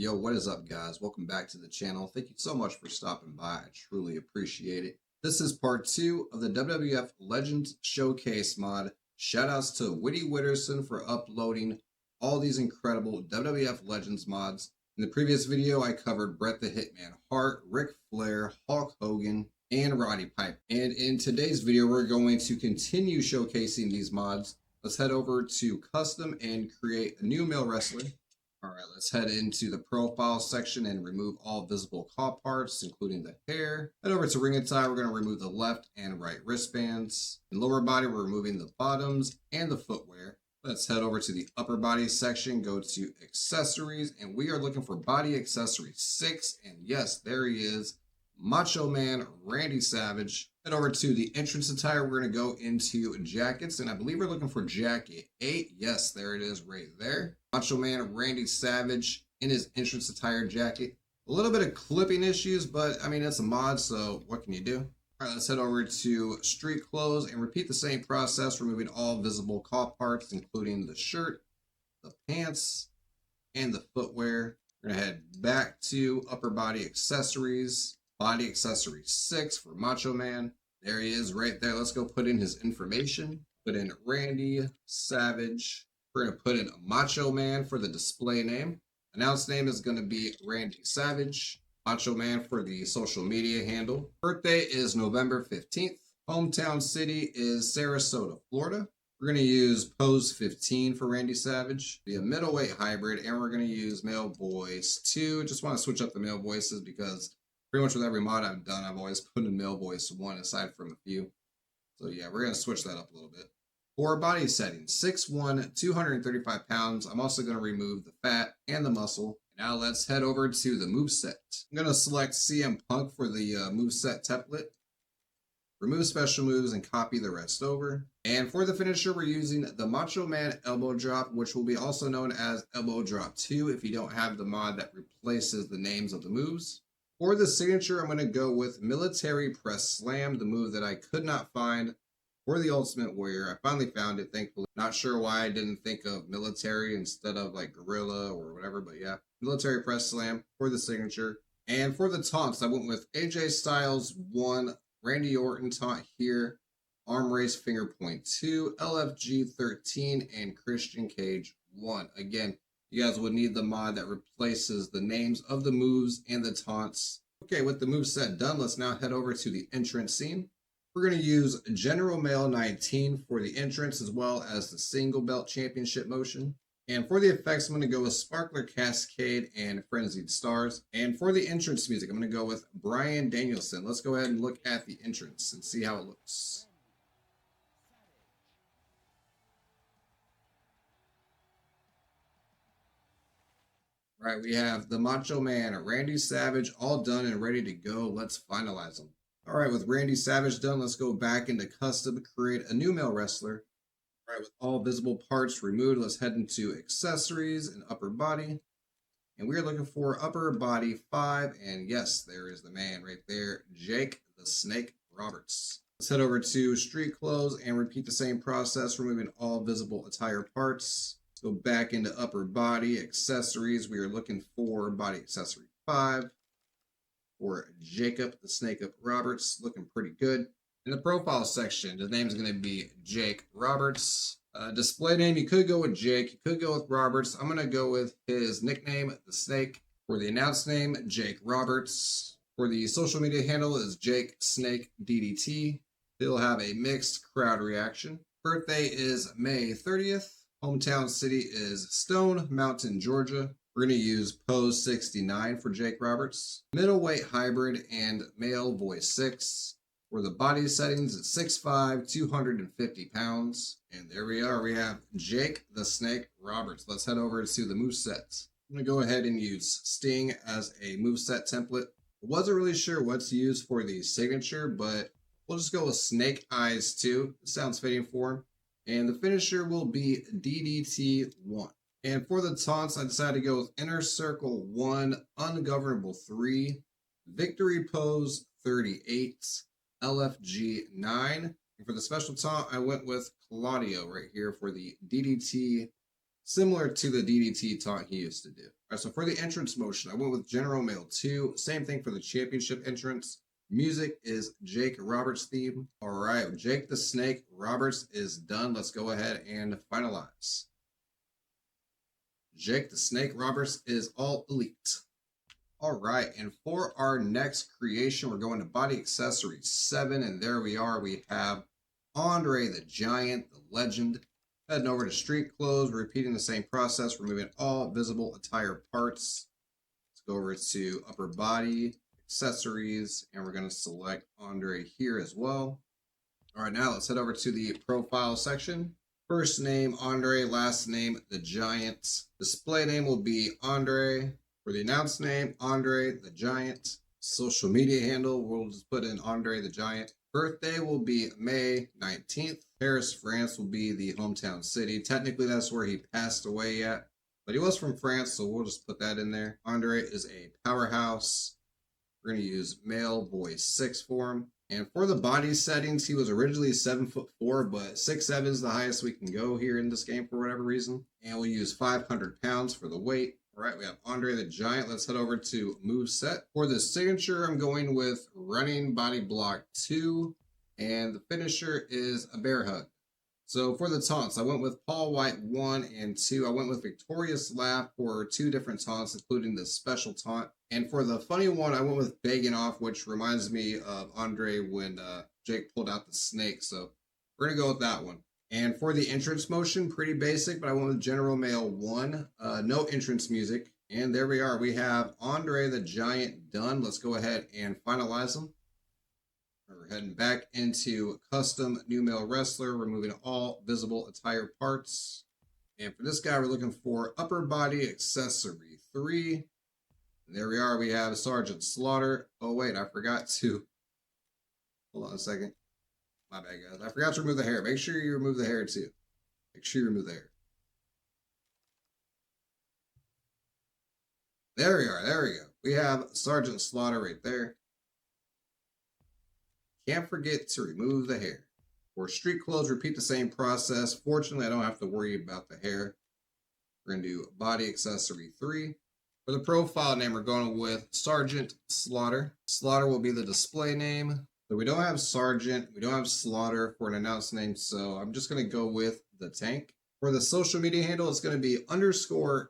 Yo, what is up, guys? Welcome back to the channel. Thank you so much for stopping by. I truly appreciate it. This is part 2 of the WWF Legends Showcase mod. Shoutouts to Witty Witterson for uploading all these incredible WWF Legends mods. In the previous video, I covered Bret the Hitman Hart, Ric Flair, Hulk Hogan, and Roddy Piper. And in today's video, we're going to continue showcasing these mods. Let's head over to custom and create a new male wrestler. All right, let's head into the profile section and remove all visible core parts, including the hair. Head over to ring attire. We're going to remove the left and right wristbands. In lower body, we're removing the bottoms and the footwear. Let's head over to the upper body section, go to accessories, and we are looking for body accessory 6. And yes, there he is, Macho Man Randy Savage. Head over to the entrance attire. We're going to go into jackets, and I believe we're looking for jacket 8. Yes, there it is right there. Macho Man Randy Savage in his entrance attire jacket. A little bit of clipping issues, but I mean, it's a mod, so what can you do? All right, let's head over to street clothes and repeat the same process, removing all visible core parts, including the shirt, the pants, and the footwear. We're going to head back to upper body accessories. Body accessory 6 for Macho Man. There he is right there. Let's go put in his information. Put in Randy Savage. We're going to put in Macho Man for the display name. Announce name is going to be Randy Savage. Macho Man for the social media handle. Birthday is November 15th. Hometown city is Sarasota, Florida. We're going to use pose 15 for Randy Savage. Be a middleweight hybrid, and we're going to use male voice 2. Just want to switch up the male voices because pretty much with every mod I've done, I've always put in male voice 1 aside from a few. So yeah, we're going to switch that up a little bit. For body settings, 6'1", 235 pounds. I'm also going to remove the fat and the muscle. Now let's head over to the moveset. I'm going to select CM Punk for the moveset template. Remove special moves and copy the rest over. And for the finisher, we're using the Macho Man elbow drop, which will be also known as elbow drop 2 if you don't have the mod that replaces the names of the moves. For the signature, I'm going to go with military press slam, the move that I could not find for the Ultimate Warrior. I finally found it, thankfully. Not sure why I didn't think of military instead of like gorilla or whatever, but yeah. Military press slam for the signature. And for the taunts, I went with AJ Styles 1, Randy Orton taunt here, arm raise finger point 2, LFG 13, and Christian Cage 1. Again, you guys would need the mod that replaces the names of the moves and the taunts. Okay, with the moveset done, let's now head over to the entrance scene. We're going to use General Male 19 for the entrance as well as the single belt championship motion. And for the effects, I'm going to go with Sparkler Cascade and Frenzied Stars. And for the entrance music, I'm going to go with Bryan Danielson. Let's go ahead and look at the entrance and see how it looks. All right, we have the Macho Man, Randy Savage, all done and ready to go. Let's finalize them. All right, with Randy Savage done, let's go back into custom, create a new male wrestler. All right, with all visible parts removed, let's head into accessories and upper body. And we're looking for upper body 5. And yes, there is the man right there, Jake the Snake Roberts. Let's head over to street clothes and repeat the same process, removing all visible attire parts. Go back into upper body accessories. We are looking for body accessory 5 for Jacob the Snake Up Roberts. Looking pretty good. In the profile section, the name is going to be Jake Roberts. Display name, you could go with Jake, you could go with Roberts. I'm going to go with his nickname, the Snake. For the announce name, Jake Roberts. For the social media handle is Jake Snake DDT. He'll have a mixed crowd reaction. Birthday is May 30th. Hometown city is Stone Mountain, Georgia. We're going to use pose 69 for Jake Roberts. Middleweight hybrid and male voice 6. For the body settings, it's 6'5", 250 pounds. And there we are. We have Jake the Snake Roberts. Let's head over to the moveset. I'm going to go ahead and use Sting as a moveset template. I wasn't really sure what to use for the signature, but we'll just go with Snake Eyes 2. It sounds fitting for him. And the finisher will be DDT 1. And for the taunts, I decided to go with Inner Circle 1, Ungovernable 3, Victory Pose 38, LFG 9. And for the special taunt, I went with Claudio right here for the DDT similar to the DDT taunt he used to do. All right, so for the entrance motion, I went with General Male 2. Same thing for the championship entrance. Music is Jake Roberts theme. All right, Jake the Snake Roberts is done. Let's go ahead and finalize. Jake the Snake Roberts is all elite. All right, and for our next creation, we're going to Body Accessories 7, and there we are. We have Andre the Giant, the Legend. Heading over to Street Clothes, repeating the same process, removing all visible attire parts. Let's go over to Upper Body Accessories, and we're going to select Andre here as well. All right, now let's head over to the profile section. First name, Andre. Last name, The Giant. Display name will be Andre. For the announce name, Andre the Giant. Social media handle, we'll just put in Andre the Giant. Birthday will be May 19th. Paris, France will be the hometown city. Technically, that's where he passed away at. But he was from France, so we'll just put that in there. Andre is a powerhouse. We're going to use male voice 6 for him. And for the body settings, he was originally 7'4", but 6'7" is the highest we can go here in this game for whatever reason. And we'll use 500 pounds for the weight. All right, we have Andre the Giant. Let's head over to moveset. For the signature, I'm going with Running Body Block 2, and the finisher is a bear hug. So for the taunts, I went with Paul White 1 and 2. I went with Victorious Laugh for 2 different taunts, including the special taunt. And for the funny one, I went with Begging Off, which reminds me of Andre when Jake pulled out the snake. So we're going to go with that one. And for the entrance motion, pretty basic, but I went with General Male 1. No entrance music. And there we are. We have Andre the Giant done. Let's go ahead and finalize them. We're heading back into Custom New Male Wrestler, removing all visible attire parts. And for this guy, we're looking for Upper Body Accessory 3. And there we are. We have Sgt Slaughter. Oh, wait, I forgot to... Hold on a second. My bad, guys. I forgot to remove the hair. Make sure you remove the hair, too. Make sure you remove the hair. There we are. There we go. We have Sgt Slaughter right there. Can't forget to remove the hair. For street clothes, repeat the same process. Fortunately, I don't have to worry about the hair. We're going to do Body Accessory 3. For the profile name, we're going with Sgt Slaughter. Slaughter will be the display name. So we don't have Sergeant, we don't have Slaughter for an announced name, so I'm just going to go with the Tank. For the social media handle, it's going to be _SGT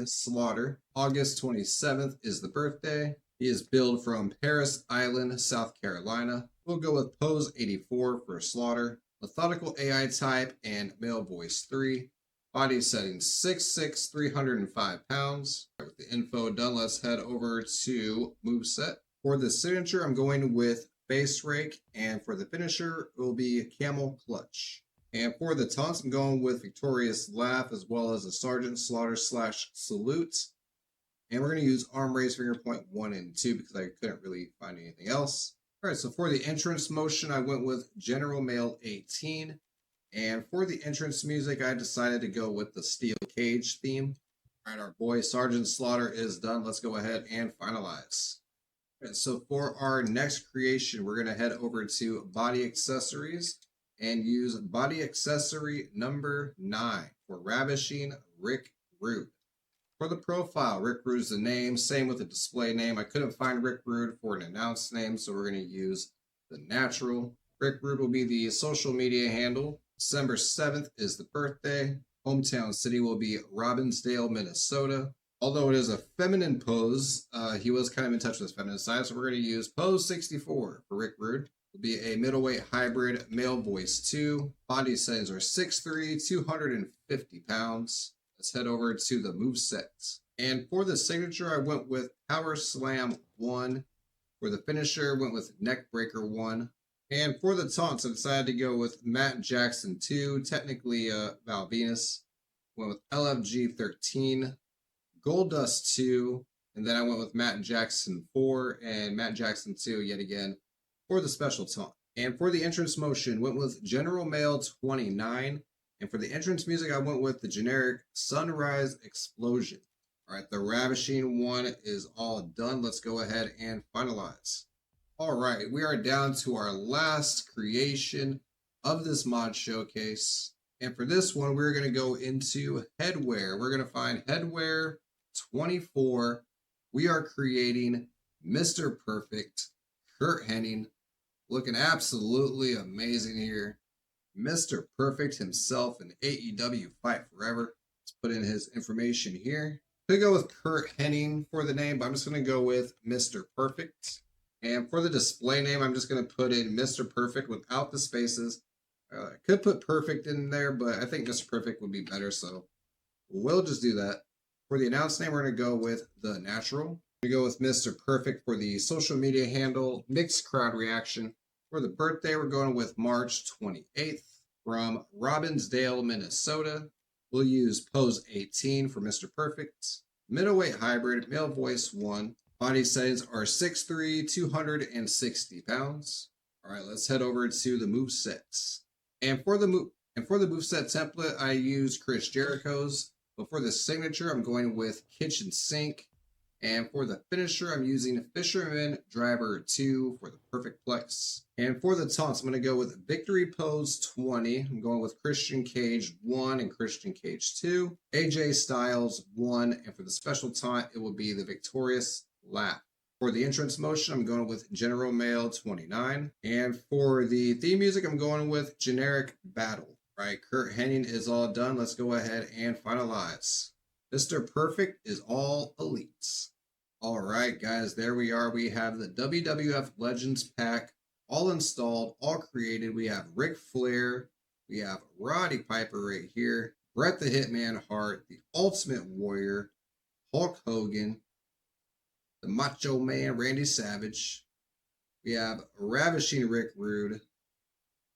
Slaughter. August 27th is the birthday. He is billed from Paris Island, South Carolina. We'll go with Pose84 for Slaughter. Methodical AI type and male voice 3. Body setting 6'6", 305 pounds. With the info done, let's head over to moveset. For the signature, I'm going with Face Rake, and for the finisher, it will be Camel Clutch. And for the taunts, I'm going with Victorious Laugh, as well as a Sgt Slaughter / Salute. And we're going to use Arm Raise Finger Point 1 and 2 because I couldn't really find anything else. All right, so for the entrance motion, I went with General Male 18. And for the entrance music, I decided to go with the Steel Cage theme. All right, our boy Sgt Slaughter is done. Let's go ahead and finalize. So for our next creation, we're going to head over to Body Accessories and use Body Accessory number 9 for Ravishing Rick Rude. For the profile, Rick Rude's the name, same with the display name. I couldn't find Rick Rude for an announced name, so we're going to use the natural. Rick Rude will be the social media handle. December 7th is the birthday. Hometown city will be Robbinsdale, Minnesota. Although it is a feminine pose, he was kind of in touch with his feminine side, so we're going to use Pose 64 for Rick Rude. Will be a middleweight hybrid, male voice 2. Body settings are 6'3", 250 pounds. Let's head over to the moveset. And for the signature, I went with Power Slam 1. For the finisher, I went with Neck Breaker 1. And for the taunts, I decided to go with Matt Jackson 2, technically Val Venus. Went with LFG 13. Goldust 2, and then I went with Matt Jackson 4 and Matt Jackson 2 yet again for the special taunt. And for the entrance motion, went with General Male 29, and for the entrance music, I went with the generic Sunrise Explosion. All right, the Ravishing one is all done. Let's go ahead and finalize. All right, we are down to our last creation of this mod showcase. And for this one, we're going to go into headwear. We're going to find headwear 24. We are creating Mr. Perfect, Curt Hennig, looking absolutely amazing here. Mr. Perfect himself in AEW Fight Forever. Let's put in his information here. I'm going to go with Curt Hennig for the name, but I'm just going to go with Mr. Perfect. And for the display name, I'm just going to put in Mr. Perfect without the spaces. I could put Perfect in there, but I think Mr. Perfect would be better, so we'll just do that. For the announce name, we're going to go with The Natural. We go with Mr. Perfect for the social media handle, mixed crowd reaction. For the birthday, we're going with March 28th from Robbinsdale, Minnesota. We'll use pose 18 for Mr. Perfect. Middleweight hybrid, male voice 1. Body settings are 6'3", 260 pounds. All right, let's head over to the movesets. And for the moveset template, I use Chris Jericho's. But for the signature, I'm going with Kitchen Sink. And for the finisher, I'm using Fisherman Driver 2 for the perfect plex. And for the taunts, I'm going to go with Victory Pose 20. I'm going with Christian Cage 1 and Christian Cage 2. AJ Styles 1. And for the special taunt, it will be the Victorious Lap. For the entrance motion, I'm going with General Male 29. And for the theme music, I'm going with Generic Battle. All right, Curt Hennig is all done. Let's go ahead and finalize. Mr. Perfect is all elites. All right, guys, there we are. We have the WWF Legends Pack all installed, all created. We have Ric Flair. We have Roddy Piper right here. Bret the Hitman Hart, the Ultimate Warrior, Hulk Hogan, the Macho Man Randy Savage. We have Ravishing Rick Rude,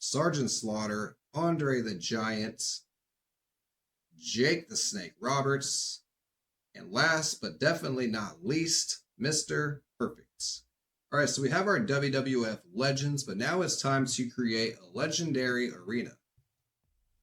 Sgt Slaughter, Andre the Giant, Jake the Snake Roberts, and last but definitely not least, Mr. Perfect. All right, so we have our WWF Legends, but now it's time to create a legendary arena.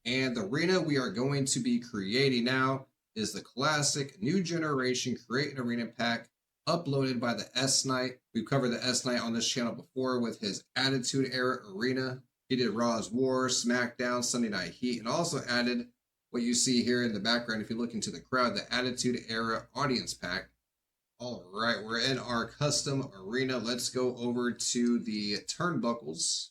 And the arena we are going to be creating now is the classic New Generation Create an Arena pack uploaded by the 𝗀𝗃night. We've covered the 𝗀𝗃night on this channel before with his Attitude Era arena. He did Raw's War, SmackDown, Sunday Night Heat, and also added what you see here in the background, if you look into the crowd, the Attitude Era Audience Pack. All right, we're in our custom arena. Let's go over to the turnbuckles.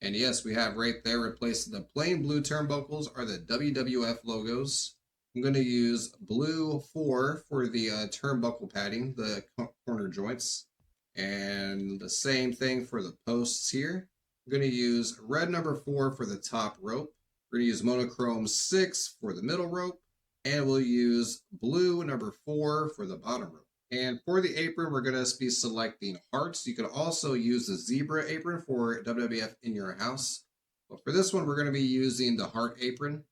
And yes, we have right there replaced the plain blue turnbuckles are the WWF logos. I'm going to use blue 4 for the turnbuckle padding, the corner joints. And the same thing for the posts here. I'm going to use red number 4 for the top rope. We're going to use monochrome 6 for the middle rope. And we'll use blue number 4 for the bottom rope. And for the apron, we're going to be selecting hearts. You could also use the zebra apron for WWF In Your House. But for this one, we're going to be using the heart apron.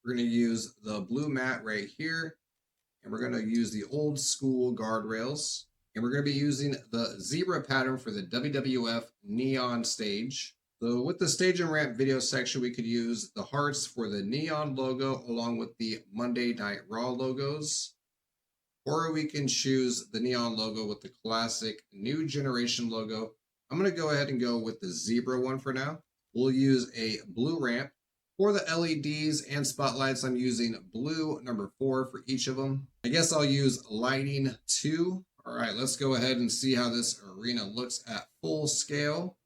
We're going to use the blue mat right here. And we're going to use the old school guardrails. And we're going to be using the zebra pattern for the WWF Neon stage. So with the stage and ramp video section, we could use the hearts for the neon logo along with the Monday Night Raw logos. Or we can choose the neon logo with the classic New Generation logo. I'm going to go ahead and go with the zebra one for now. We'll use a blue ramp. For the LEDs and spotlights, I'm using blue number 4 for each of them. I guess I'll use lighting 2. All right, let's go ahead and see how this arena looks at full scale.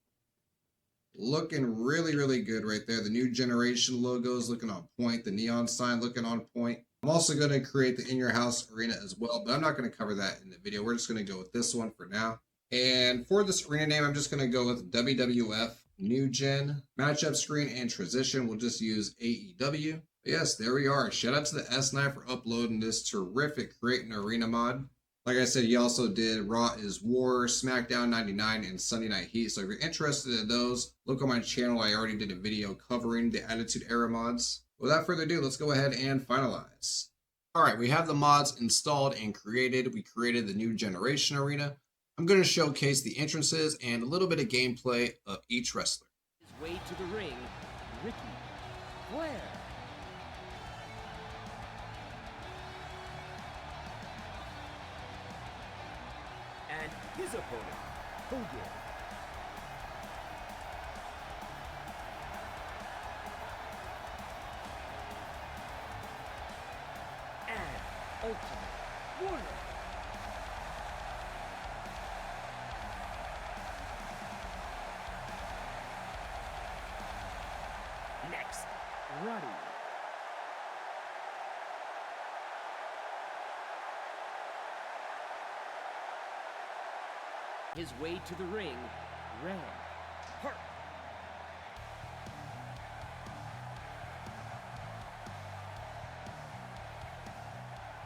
Looking really, really good right there. The New Generation logos looking on point. The neon sign looking on point. I'm also going to create the In Your House arena as well, but I'm not going to cover that in the video. We're just going to go with this one for now. And for this arena name, I'm just going to go with WWF New Gen. Matchup screen and transition, we'll just use AEW. But yes, there we are. Shout out to the 𝗀𝗃night for uploading this terrific Create an Arena mod. Like I said, he also did Raw is War, SmackDown 99, and Sunday Night Heat. So if you're interested in those, look on my channel. I already did a video covering the Attitude Era mods. Without further ado, let's go ahead and finalize. All right, we have the mods installed and created. We created the New Generation Arena. I'm going to showcase the entrances and a little bit of gameplay of each wrestler. His way to the ring, Ricky Flair. And his opponent, Hogan. Roddy. His way to the ring, red, Hart.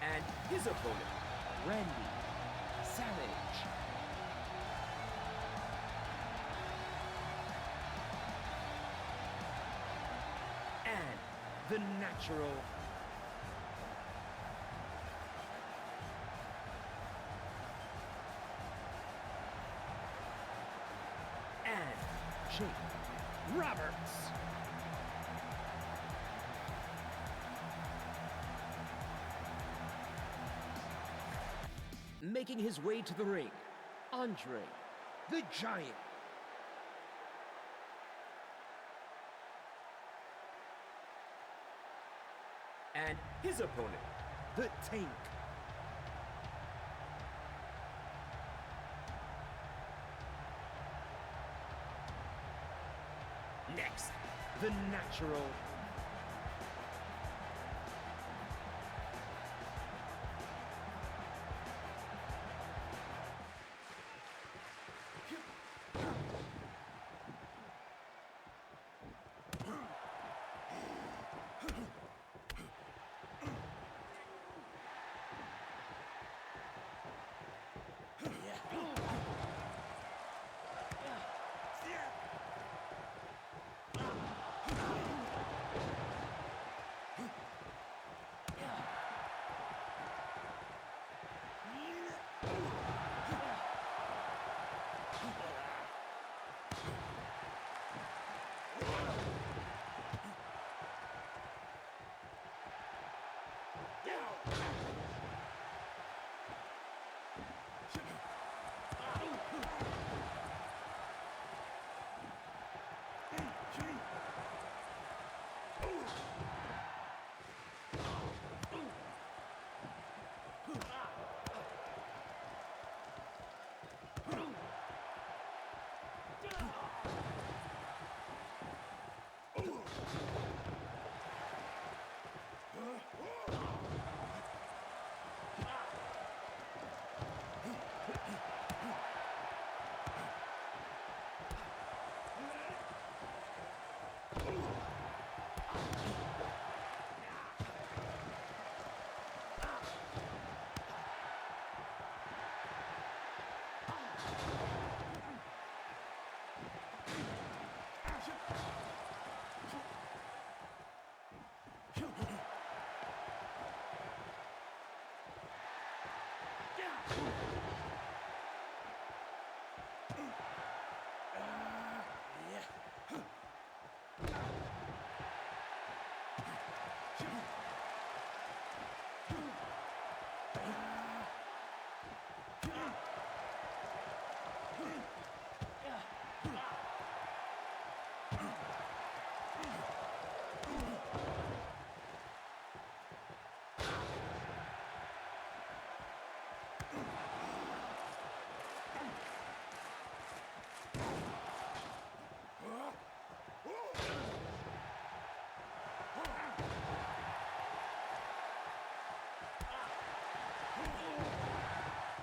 And his opponent, Randy Savage. And the Natural. And Jake Roberts. Making his way to the ring, Andre the Giant. And his opponent, the Tank. Next, the Natural.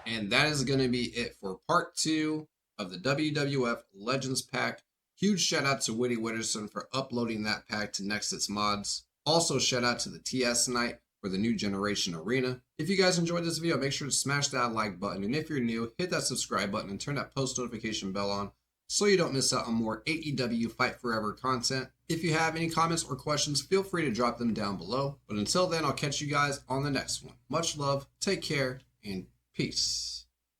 And that is going to be it for part 2 of the WWF Legends Pack. Huge shout out to Witty Witterson for uploading that pack to 𝗀𝗏𝗃 Mods. Also shout out to the TSKnight for the New Generation Arena. If you guys enjoyed this video, make sure to smash that like button. And if you're new, hit that subscribe button and turn that post notification bell on so you don't miss out on more AEW Fight Forever content. If you have any comments or questions, feel free to drop them down below. But until then, I'll catch you guys on the next one. Much love, take care, and peace.